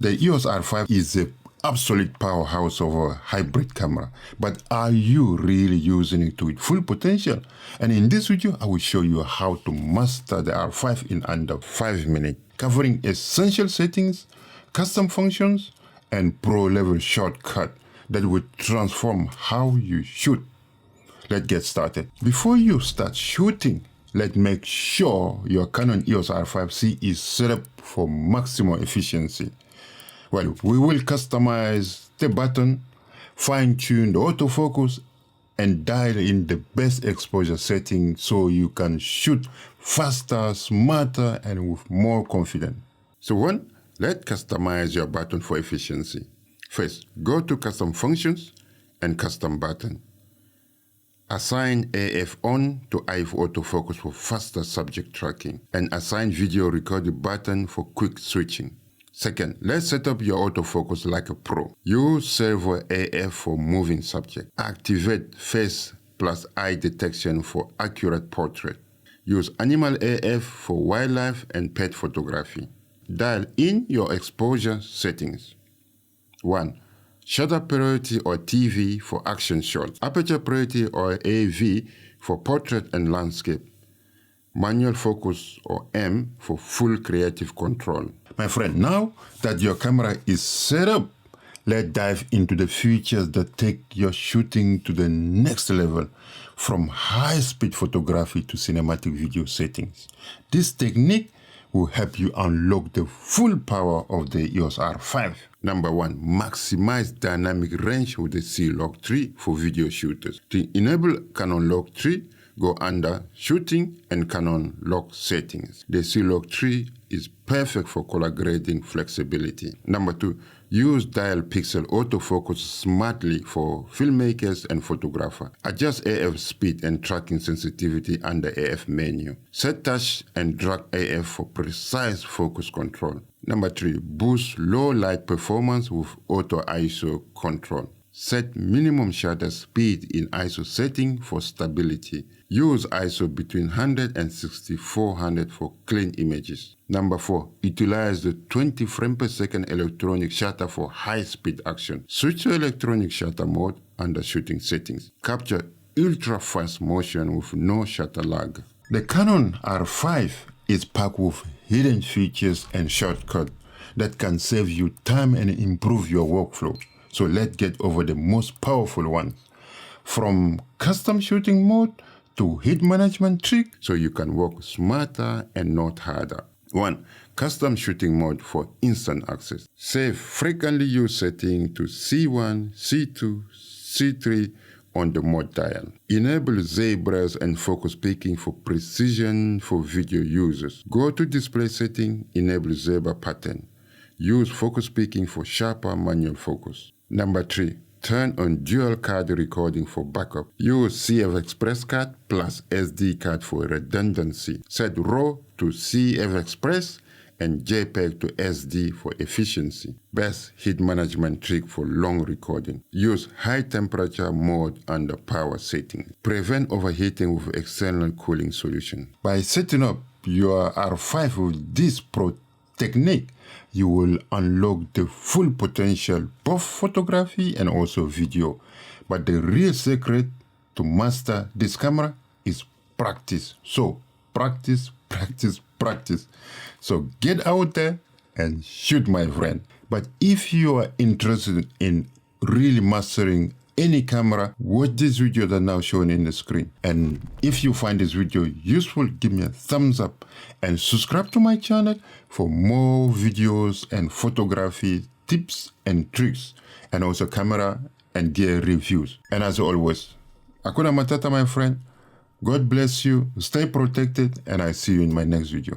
The EOS R5 is a absolute powerhouse of a hybrid camera, but are you really using it to its full potential? And in this video, I will show you how to master the R5 in under 5 minutes, covering essential settings, custom functions, and pro-level shortcut that will transform how you shoot. Let's get started. Before you start shooting, let's make sure your Canon EOS R5C is set up for maximum efficiency. Well, we will customize the button, fine-tune the autofocus, and dial in the best exposure setting so you can shoot faster, smarter, and with more confidence. So let's customize your button for efficiency. First, go to Custom Functions and Custom Button. Assign AF on to eye autofocus for faster subject tracking, and assign video recorder button for quick switching. Second, let's set up your autofocus like a pro. Use servo AF for moving subject. Activate face plus eye detection for accurate portrait. Use animal AF for wildlife and pet photography. Dial in your exposure settings. 1. Shutter priority or TV for action shots. Aperture priority or AV for portrait and landscape. Manual focus or M for full creative control. My friend, now that your camera is set up, let's dive into the features that take your shooting to the next level, from high-speed photography to cinematic video settings. This technique will help you unlock the full power of the EOS R5. Number 1, maximize dynamic range with the C-Log 3 for video shooters. To enable Canon Log 3, go under Shooting and Canon Log Settings. The C-Log 3 is perfect for color grading flexibility. Number 2, use dial pixel autofocus smartly for filmmakers and photographers. Adjust AF speed and tracking sensitivity under AF menu. Set touch and drag AF for precise focus control. Number 3, boost low light performance with auto ISO control. Set minimum shutter speed in ISO setting for stability. Use ISO between 100 and 6400 for clean images. Number 4, utilize the 20 frames per second electronic shutter for high-speed action. Switch to electronic shutter mode under shooting settings. Capture ultra-fast motion with no shutter lag. The Canon R5 is packed with hidden features and shortcuts that can save you time and improve your workflow. So let's get over the most powerful ones. From custom shooting mode to hit management trick so you can work smarter and not harder. 1. Custom shooting mode for instant access. Save frequently used setting to C1, C2, C3 on the mode dial. Enable zebras and focus peaking for precision for video users. Go to display setting, enable zebra pattern. Use focus peaking for sharper manual focus. Number 3. Turn on dual card recording for backup. Use CF Express card plus SD card for redundancy. Set RAW to CF Express and JPEG to SD for efficiency. Best heat management trick for long recording. Use high temperature mode under power setting. Prevent overheating with external cooling solution. By setting up your R5 with this pro technique, you will unlock the full potential, both photography and also video. But the real secret to master this camera is practice. So practice, practice, practice. So get out there and shoot, my friend. But if you are interested in really mastering any camera, watch this video that now shown in the screen. And if you find this video useful, give me a thumbs up and subscribe to my channel for more videos and photography tips and tricks, and also camera and gear reviews. And as always, Hakuna Matata, my friend. God bless you, stay protected, and I see you in my next video.